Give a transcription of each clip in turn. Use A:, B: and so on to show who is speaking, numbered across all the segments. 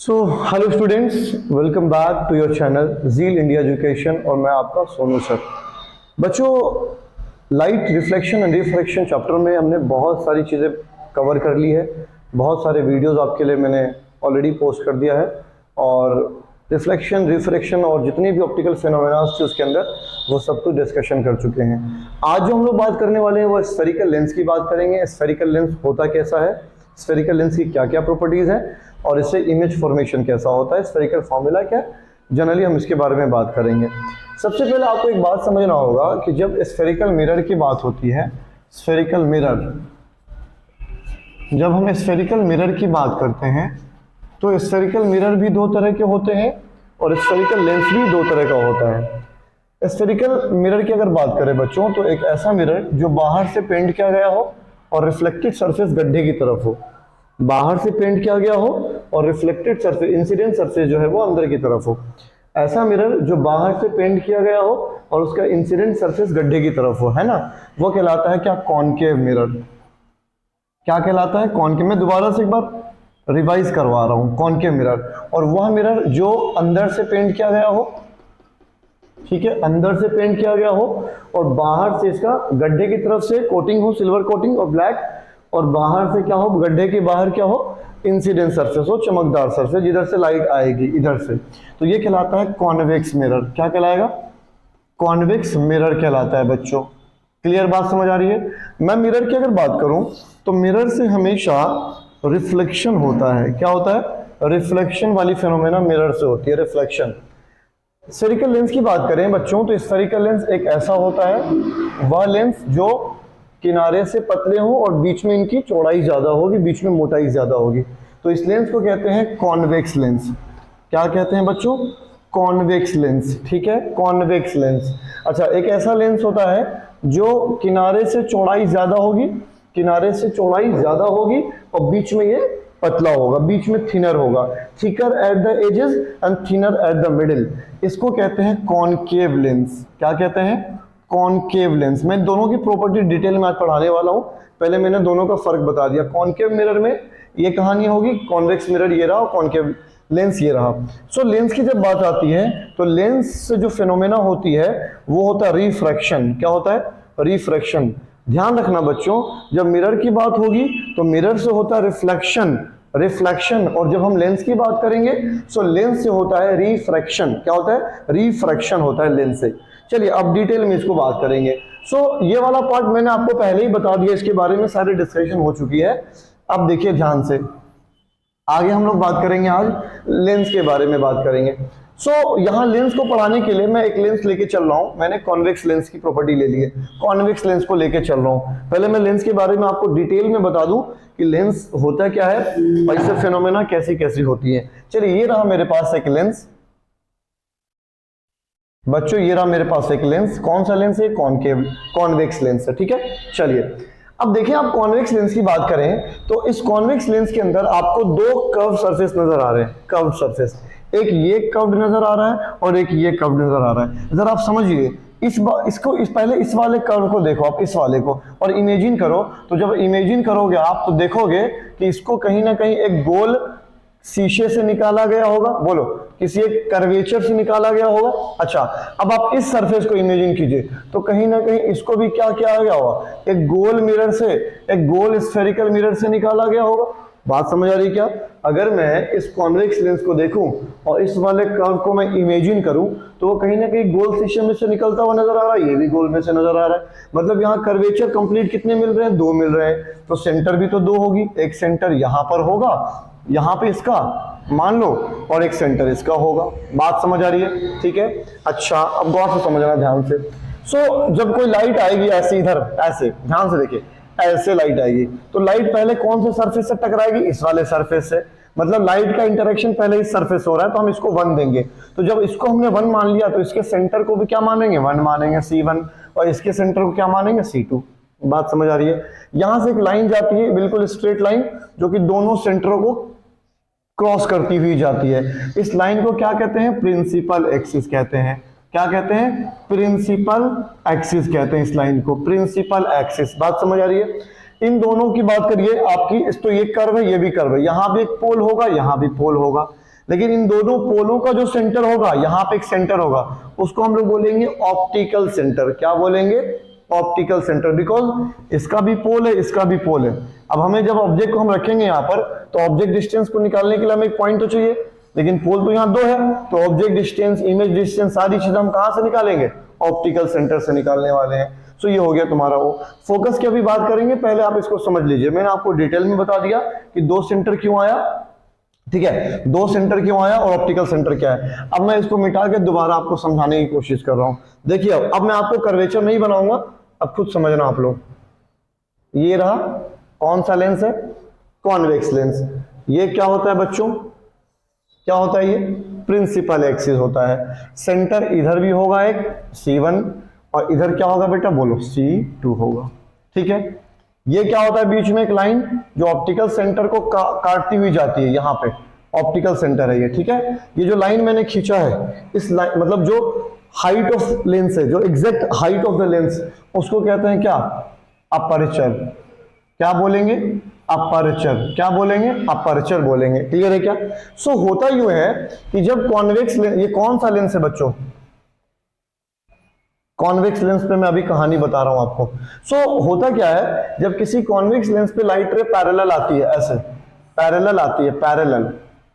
A: Hello students, welcome back to your channel zeal India education और मैं आपका Sonu sir. बच्चों, light reflection and refraction chapter में हमने बहुत सारी चीज़ें कवर कर ली है। बहुत सारे वीडियोस आपके लिए मैंने ऑलरेडी पोस्ट कर दिया है और रिफ्लेक्शन, रिफ्रैक्शन और जितनी भी ऑप्टिकल फिनोमेनास थे उसके अंदर वो सब कुछ डिस्कशन कर चुके हैं। आज जो हम लोग बात करने वाले हैं वो स्फेरिकल लेंस की बात करेंगे। स्फेरिकल लेंस होता कैसा है, स्फेरिकल लेंस की क्या क्या प्रॉपर्टीज़ हैं और इससे इमेज फॉर्मेशन कैसा होता है, स्फेरिकल फॉर्मूला क्या है, जनरली हम इसके बारे में बात करेंगे। सबसे पहले आपको एक बात समझना होगा कि जब स्फेरिकल मिरर की बात होती है, स्फेरिकल मिरर, जब हम स्फेरिकल मिरर की बात करते हैं तो स्फेरिकल मिरर भी दो तरह के होते हैं और स्फेरिकल लेंस भी दो तरह का होता है। स्फेरिकल मिरर की अगर बात करें बच्चों तो एक ऐसा मिरर जो बाहर से पेंट किया गया हो और रिफ्लेक्टेड सरफेस गड्ढे की तरफ हो, बाहर से पेंट किया गया हो और रिफ्लेक्टेड सरफेस, इंसिडेंट सरफेस जो है वो अंदर की तरफ हो। ऐसा मिरर जो बाहर से पेंट किया गया हो और उसका इंसिडेंट सरफेस गड्ढे की तरफ हो, है ना, वो कहलाता है क्या, कॉनकेव मिरर। क्या कहलाता है, कॉनकेव। मैं दोबारा से एक बार रिवाइज करवा रहा हूं, कॉनकेव मिरर। और वह मिरर जो अंदर से पेंट किया गया हो, ठीक है, अंदर से पेंट किया गया हो और बाहर से इसका गड्ढे की तरफ से कोटिंग हो, सिल्वर कोटिंग और ब्लैक, और बाहर से क्या हो, गड्ढे के बाहर क्या हो, इंसिडेंट सरफेस हो, चमकदार सरफेस, जिधर से लाइट आएगी इधर से, तो ये कहलाता है कॉन्वेक्स मिरर। क्या कहलाएगा, कॉन्वेक्स मिरर कहलाता है बच्चों। क्लियर बात समझ आ रही है। मैं मिरर की अगर बात करूं तो मिरर से हमेशा रिफ्लेक्शन होता है। क्या होता है, रिफ्लेक्शन वाली फिनोमेना मिरर से होती है, रिफ्लेक्शन। स्फेरिकल लेंस की बात करें बच्चों तो स्फेरिकल लेंस एक ऐसा होता है, वह लेंस जो किनारे से पतले हो और बीच में इनकी चौड़ाई ज्यादा होगी, बीच में मोटाई ज्यादा होगी, तो इस लेंस को कहते हैं कॉन्वेक्स लेंस। क्या कहते हैं बच्चों, कॉन्वेक्स लेंस। ठीक है, कॉन्वेक्स लेंस। अच्छा, एक ऐसा लेंस होता है जो किनारे से चौड़ाई ज्यादा होगी, किनारे से चौड़ाई ज्यादा होगी और बीच में ये पतला होगा, बीच में थिनर होगा, thicker at the edges and thinner at the middle. इसको कहते हैं कॉनकेव लेंस। क्या कहते हैं, कॉनकेव लेंस। मैं दोनों की प्रॉपर्टी डिटेल में आज पढ़ाने वाला हूं। पहले मैंने दोनों का फर्क बता दिया। कॉनकेव मिरर में ये कहानी होगी, कॉन्वेक्स मिरर ये रहा, कॉनकेव लेंस ये रहा। सो लेंस की जब बात आती है तो लेंस से जो फिनोमेना होती है वो होता है रिफ्रैक्शन। क्या होता है, रिफ्रैक्शन। ध्यान रखना बच्चों, जब मिरर की बात होगी तो मिरर से होता है रिफ्लेक्शन, रिफ्लेक्शन, और जब हम लेंस की बात करेंगे तो लेंस से होता है रिफ्रैक्शन। क्या होता है, रिफ्रैक्शन होता है लेंस से। चलिए अब डिटेल में इसको बात करेंगे। ये वाला पार्ट मैंने आपको पहले ही बता दिया, इसके बारे में सारी डिस्कशन हो चुकी है। अब देखिए ध्यान से, आगे हम लोग बात करेंगे, आज लेंस के बारे में बात करेंगे। यहाँ लेंस को पढ़ाने के लिए मैं एक लेंस लेके चल रहा हूं। मैंने कॉन्वेक्स लेंस की प्रॉपर्टी ले ली है, कॉन्वेक्स लेंस को लेके चल रहा हूं। पहले मैं लेंस के बारे में आपको डिटेल में बता दूं कि लेंस होता क्या है, ऐसे फिनोमेना कैसी कैसी होती है। चलिए, ये रहा मेरे पास एक लेंस बच्चों, ये रहा मेरे पास एक लेंस। कौन सा लेंस है, कॉनकेव, कॉन्वेक्स लेंस है। ठीक है, चलिए अब देखिए, आप कॉन्वेक्स लेंस की बात करें तो इस कॉन्वेक्स लेंस के अंदर आपको दो कर्व सरफेस नजर आ रहे हैं, कर्व सरफेस। एक ये कर्व नजर आ रहा है और एक ये कर्व नजर आ रहा है। जरा आप समझिए, पहले इस वाले कर्व को देखो आप, इस वाले को, और इमेजिन करो। तो जब इमेजिन करोगे आप तो देखोगे कि इसको कहीं ना कहीं एक गोल शीशे से निकाला गया होगा, बोलो, किसी एक कर्वेचर से निकाला गया होगा। अच्छा, अब आप इस सरफेस को इमेजिन कीजिए तो कहीं ना कहीं इसको भी क्या किया गया होगा, एक गोल मिरर से, एक गोल स्फेरिकल मिरर से निकाला गया होगा। बात समझ आ रही क्या। अगर मैं इस कॉन्वेक्स लेंस को देखूं और इस वाले कर्व को मैं इमेजिन करूं तो वो कहीं ना कहीं गोल शीशे में से निकलता हुआ नजर आ रहा है, ये भी गोल में से नजर आ रहा है। मतलब यहाँ कर्वेचर कंप्लीट कितने मिल रहे हैं, दो मिल रहे हैं, तो सेंटर भी तो दो होगी। एक सेंटर यहाँ पर होगा, यहाँ पे इसका मान लो, और एक सेंटर इसका होगा। बात समझ आ रही है, ठीक है। अच्छा, अब गौर से समझना ध्यान से। जब कोई लाइट आएगी ऐसे, इधर ऐसे ध्यान से देखिए, ऐसे लाइट आएगी तो लाइट पहले कौन से सरफेस से टकराएगी, इस वाले सरफेस से। मतलब लाइट का इंटरेक्शन पहले इस सरफेस हो रहा है तो हम इसको 1 देंगे। तो जब इसको हमने 1 मान लिया तो इसके सेंटर को भी क्या मानेंगे, 1 मानेंगे, C1, और इसके सेंटर को क्या मानेंगे, C2। बात समझ आ रही है। यहां से एक लाइन जाती है, बिल्कुल स्ट्रेट लाइन, जो कि दोनों सेंटरों को क्रॉस करती हुई जाती है। इस लाइन को क्या कहते हैं, प्रिंसिपल एक्सिस कहते हैं। क्या कहते हैं, प्रिंसिपल एक्सिस कहते हैं इस लाइन को, प्रिंसिपल एक्सिस। बात समझ आ रही है। इन दोनों की बात करिए आपकी, तो ये कर्व है, ये भी कर्व है, यहां भी एक पोल होगा, यहां भी पोल होगा। लेकिन इन दोनों पोलों का जो सेंटर होगा, यहाँ पे एक सेंटर होगा, उसको हम लोग बोलेंगे ऑप्टिकल सेंटर। क्या बोलेंगे? ऑप्टिकल सेंटर, बिकॉज इसका भी पोल है, इसका भी पोल है। अब हमें जब ऑब्जेक्ट को हम रखेंगे यहाँ पर, तो ऑब्जेक्ट डिस्टेंस को निकालने के लिए हमें एक पॉइंट तो चाहिए, लेकिन पोल तो यहाँ दो है, तो ऑब्जेक्ट डिस्टेंस, इमेज डिस्टेंस, सारी चीजें हम कहाँ से निकालेंगे? ऑप्टिकल सेंटर से निकालने वाले हैं। सो ये हो गया तुम्हारा वो। फोकस की अभी बात करेंगे, पहले आप इसको समझ लीजिए। मैंने आपको डिटेल में बता दिया कि दो सेंटर क्यों आया, ठीक है, दो सेंटर क्यों आया और ऑप्टिकल सेंटर क्या है। अब मैं इसको मिटा के दोबारा आपको समझाने की कोशिश कर रहा हूं। देखिए अब मैं आपको कर्वेचर नहीं बनाऊंगा, अब खुद समझना आप लोग। ये रहा कौन सा लेंस है? Convex lens. ये क्या होता है बच्चों? क्या होता है? ये प्रिंसिपल एक्सिस होता है। सेंटर इधर भी होगा एक C1, और इधर क्या होगा बेटा? बोलो, C2 होगा, ठीक है। ये क्या होता है? बीच में एक लाइन जो ऑप्टिकल सेंटर को काटती हुई जाती है, यहाँ पे ऑप्टिकल सेंटर है ये, ठीक है। ये जो लाइन मैंने खींचा है, इस लाइन मतलब जो हाइट ऑफ लेंस है, जो exact height of the lens, उसको कहते हैं क्या? अपर्चर। क्या बोलेंगे? अपर्चर। क्या बोलेंगे? अपर्चर बोलेंगे। क्लियर है क्या? सो होता यूं है कि जब कॉन्वेक्स लेंस, ये कौन सा लेंस है बच्चों? कॉन्वेक्स लेंस पे मैं अभी कहानी बता रहा हूं आपको। सो होता क्या है, जब किसी कॉन्वेक्स लेंस पे लाइट रे पैरेलल आती है, ऐसे पैरेलल आती है,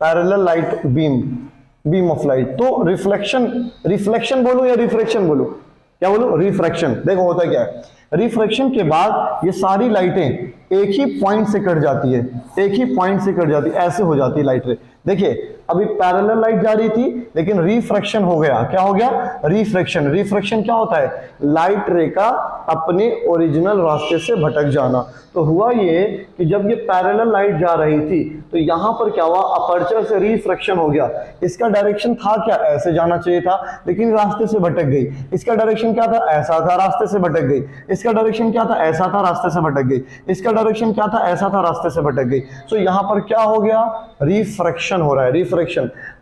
A: parallel light beam of light, तो रिफ्लेक्शन बोलूं या रिफ्रैक्शन बोलूं? क्या बोलूं? रिफ्रैक्शन। देखो होता क्या है, रिफ्रैक्शन के बाद ये सारी लाइटें एक ही पॉइंट से कट जाती है, एक ही पॉइंट से कट जाती है, ऐसे हो जाती है लाइट रे। देखिए अभी पैरेलल लाइट जा रही थी, लेकिन रिफ्रैक्शन हो गया। क्या हो गया? रिफ्रैक्शन। रिफ्रैक्शन क्या होता है? लाइट रे का अपने ओरिजिनल रास्ते से भटक जाना। तो हुआ ये कि जब ये पैरेलल लाइट जा रही थी, तो यहां पर क्या हुआ? अपर्चर से रिफ्रैक्शन हो गया। इसका डायरेक्शन था क्या? ऐसे जाना चाहिए था, लेकिन रास्ते से भटक गई। इसका डायरेक्शन क्या था? ऐसा था, रास्ते से भटक गई। इसका डायरेक्शन क्या था? ऐसा था, रास्ते से भटक गई। इसका डायरेक्शन क्या था? ऐसा था, रास्ते से भटक गई। सो यहां पर क्या हो गया? रिफ्रैक्शन हो रहा है, रिफ्रैक्शन।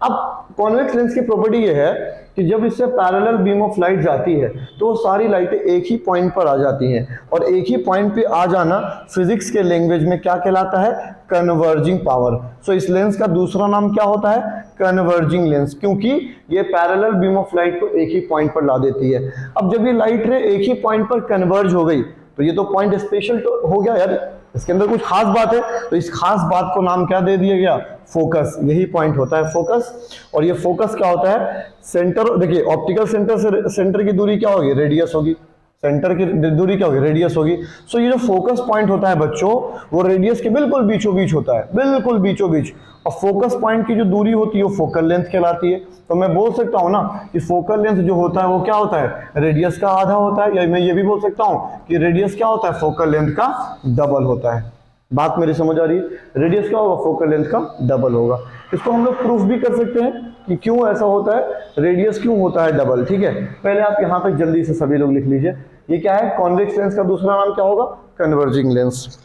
A: अब कॉन्वेक्स लेंस की प्रॉपर्टी ये है कि जब इससे पैरेलल बीम ऑफ लाइट जाती है, तो सारी लाइटें एक ही पॉइंट पर आ जाती हैं, और एक ही पॉइंट पे आ जाना फिजिक्स के लैंग्वेज में क्या कहलाता है? Converging power. सो इस लेंस का दूसरा नाम क्या होता है? कन्वर्जिंग लेंस, क्योंकि ये पैरेलल बीम ऑफ लाइट को एक ही पॉइंट पर ला देती है। अब जब ये लाइट रे एक ही पॉइंट पर कन्वर्ज हो गई, तो ये तो पॉइंट स्पेशल तो हो गया यार, इसके अंदर कुछ खास बात है, तो इस खास बात को नाम क्या दे दिया गया? फोकस। यही पॉइंट होता है फोकस। और ये फोकस क्या होता है? सेंटर। देखिए ऑप्टिकल सेंटर से सेंटर की दूरी क्या होगी? रेडियस होगी। सेंटर की दूरी क्या होगी? रेडियस होगी। सो ये जो फोकस पॉइंट होता है बच्चों, वो रेडियस के बिल्कुल बीचों बीच होता है, बिल्कुल बीचों बीच। और फोकस पॉइंट की जो दूरी होती है वो फोकल लेंथ कहलाती है। तो मैं बोल सकता हूं ना कि फोकल लेंथ जो होता है वो क्या होता है? रेडियस का आधा होता है। या मैं ये भी बोल सकता हूं कि रेडियस क्या होता है? फोकल लेंथ का डबल होता है। बात मेरी समझ आ रही है? रेडियस क्या होगा? फोकल लेंथ का डबल होगा। इसको हम लोग प्रूफ भी कर सकते हैं कि क्यों ऐसा होता है, रेडियस क्यों होता है डबल, ठीक है। पहले आप यहां तक जल्दी से सभी लोग लिख लीजिए। ये क्या है? कॉन्वेक्स लेंस का दूसरा नाम क्या होगा? Converging lens.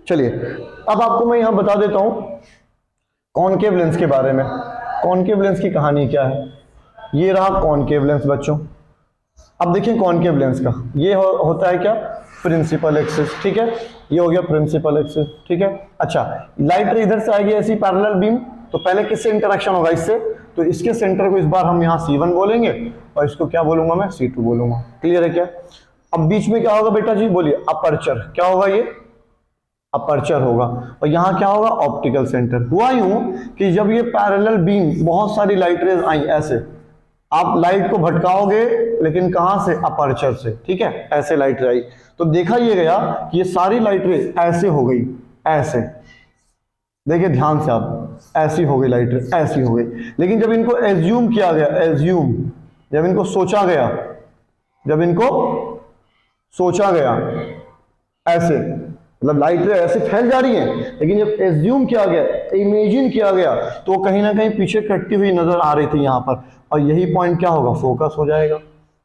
A: चलिए अब आपको मैं यहां बता देता हूं कॉनकेव लेंस के बारे में। कॉनकेव लेंस की कहानी क्या है? ये रहा कॉनकेव लेंस बच्चों। अब देखिए कॉनकेव लेंस का ये होता है क्या? प्रिंसिपल एक्सिस, ठीक है। ये हो गया प्रिंसिपल एक्सिस, ठीक है। अच्छा, लाइट रे इधर से आएगी ऐसी पैरेलल बीम, तो पहले किससे इंटरेक्शन होगा? इससे। तो इसके सेंटर को इस बार हम यहाँ C1 बोलेंगे, और इसको क्या बोलूंगा मैं? C2 बोलूंगा। क्लियर है क्या? अब बीच में क्या होगा बेटा जी? बोलिए। अपर्चर। क्या होगा ये? अपर्चर होगा। और यहाँ क्या होगा? Optical centre. हुआ यूं कि जब ये पैरेलल बीम, बहुत सारी लाइट रेज आई ऐसे, आप लाइट को भटकाओगे, लेकिन कहां से? अपर्चर से, ठीक है। ऐसे लाइट रे आई, तो देखा ये गया कि ये सारी लाइट रेज ऐसे हो गई, ऐसे। देखिए ध्यान से आप, ऐसी हो गई लाइट रे, ऐसी हो गई। लेकिन जब इनको एज्यूम किया गया, एज्यूम, जब इनको सोचा गया, जब इनको सोचा गया ऐसे, मतलब लाइट रे ऐसे फैल जा रही है, लेकिन जब एज्यूम किया गया, इमेजिन किया गया, तो कहीं ना कहीं पीछे कटती हुई नजर आ रही थी यहाँ पर, और यही पॉइंट क्या होगा? फोकस हो जाएगा।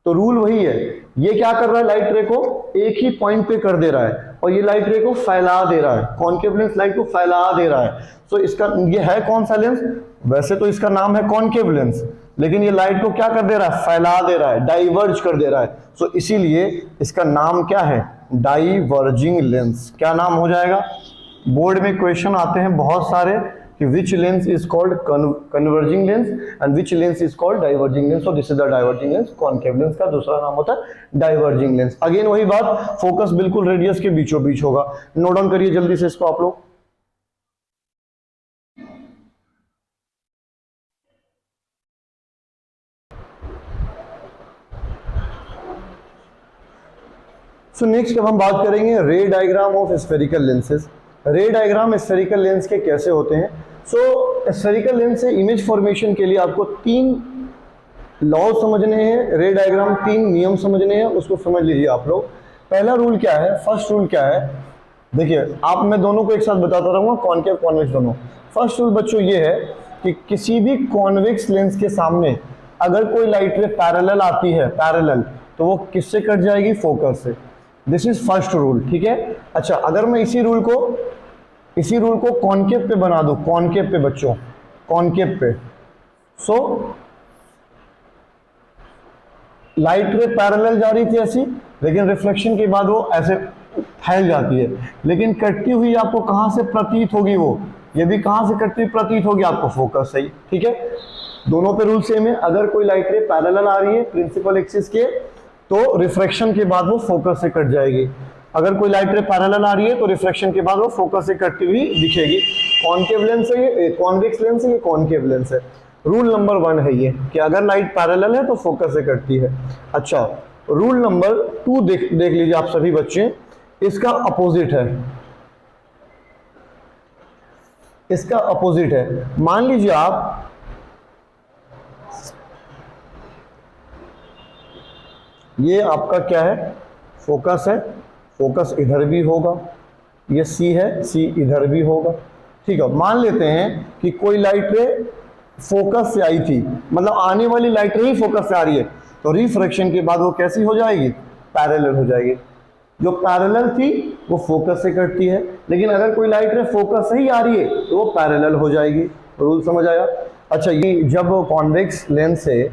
A: तो रूल वही है, ये क्या कर रहा है? लाइट रे को एक ही पॉइंट पे कर दे रहा है, और ये लाइट रे को फैला दे रहा है। कॉनकेव लेंस लाइट को फैला दे रहा है। तो इसका ये है कौन सा लेंस? वैसे तो इसका नाम है कॉनकेव लेंस, लेकिन ये लाइट को क्या कर दे रहा है? फैला दे रहा है, डाइवर्ज कर दे रहा है। सो इसीलिए इसका नाम क्या है? Diverging lens. क्या नाम हो जाएगा? बोर्ड में क्वेश्चन आते हैं बहुत सारे कि which lens is called converging lens and which lens is called diverging lens. और this is the diverging lens. Concave lens का दूसरा नाम होता है डाइवर्जिंग लेंस। अगेन वही बात, फोकस बिल्कुल रेडियस के बीचों बीच होगा। नोट डाउन करिए जल्दी से इसको आप लोग। सो नेक्स्ट अब हम बात करेंगे रे डायग्राम ऑफ स्फेरिकल लेंसेज। रे डायग्राम स्फेरिकल लेंस के कैसे होते हैं? सो स्फेरिकल लेंस से इमेज फॉर्मेशन के लिए आपको 3 लॉ समझने हैं, रे डायग्राम 3 नियम समझने हैं, उसको समझ लीजिए आप लोग। पहला रूल क्या है, फर्स्ट रूल क्या है? देखिए आप, मैं दोनों को एक साथ बताता रहूंगा, कॉनकेव कॉन्वेक्स दोनों। फर्स्ट रूल बच्चों ये है कि किसी भी कॉन्वेक्स लेंस के सामने अगर कोई लाइट रे पैरेलल आती है, पैरेलल, तो वो किससे कट जाएगी? फोकस से। दिस इज फर्स्ट रूल, ठीक है। अच्छा, अगर मैं इसी रूल को कॉनकेव पे बना दूं, कॉनकेव पे बच्चों, कॉनकेव पे, सो लाइट रे पैरेलल जा रही थी ऐसी, लेकिन रिफ्लेक्शन के बाद वो ऐसे फैल जाती है, लेकिन कटती हुई आपको कहां से प्रतीत होगी? वो ये भी कहां से कटती हुई प्रतीत होगी? आपको फोकस से ही, ठीक है। दोनों पे रूल सेम है। अगर कोई लाइट रे पैरेलल आ रही है प्रिंसिपल एक्सिस के, तो रिफ्रैक्शन के बाद वो फोकस से कट जाएगी। अगर कोई लाइट रे पैरेलल आ रही है तो रिफ्रैक्शन के बाद वो फोकस से कटती हुई दिखेगी। कॉनकेव लेंस है ये, कॉन्वेक्स लेंस है ये, कॉनकेव लेंस है। रूल नंबर 1 है ये कि अगर लाइट पैरेलल है तो फोकस से कटती है। अच्छा, रूल नंबर 2 देख लीजिए आप सभी बच्चे, इसका अपोजिट है। इसका अपोजिट है। मान लीजिए आप ये आपका क्या है? फोकस है, फोकस इधर भी होगा, ये सी है, सी इधर भी होगा, ठीक है। मान लेते हैं कि कोई लाइट रे फोकस से आई थी, मतलब आने वाली लाइट रे ही फोकस से आ रही है, तो रिफ्रैक्शन के बाद वो कैसी हो जाएगी? पैरेलल हो जाएगी। जो पैरेलल थी वो फोकस से कटती है, लेकिन अगर कोई लाइट रे फोकस से ही आ रही है तो वो पैरेलल हो जाएगी। रूल समझ आया? अच्छा, ये जब कॉन्वेक्स लेंस से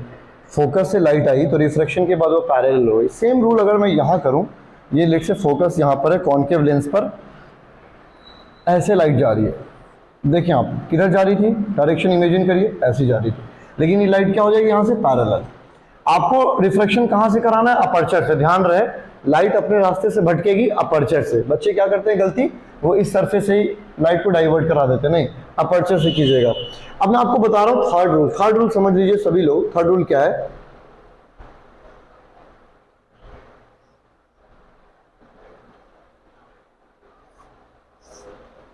A: फोकस से लाइट आई तो रिफ्रैक्शन के बाद वो पैरेलल हो गई। सेम रूल अगर मैं यहाँ करूँ, ये लेट से फोकस यहाँ पर है, कॉनकेव लेंस पर ऐसे लाइट जा रही है, देखिए आप किधर जा रही थी, डायरेक्शन इमेजिन करिए, ऐसी जा रही थी, लेकिन ये लाइट क्या हो जाएगी? यहाँ से पैरेलल। आपको रिफ्लेक्शन कहाँ से कराना है? अपर्चर से। ध्यान रहे, लाइट अपने रास्ते से भटकेगी अपर्चर से। बच्चे क्या करते हैं गलती, वो इस सरफेस से ही लाइट को डाइवर्ट करा देते, नहीं, अपर्चर से कीजिएगा। अब मैं आपको बता रहा हूँ थर्ड रूल। थर्ड रूल समझ लीजिए सभी लोग। थर्ड रूल क्या है?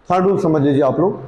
A: थर्ड रूल समझ लीजिए आप लोग।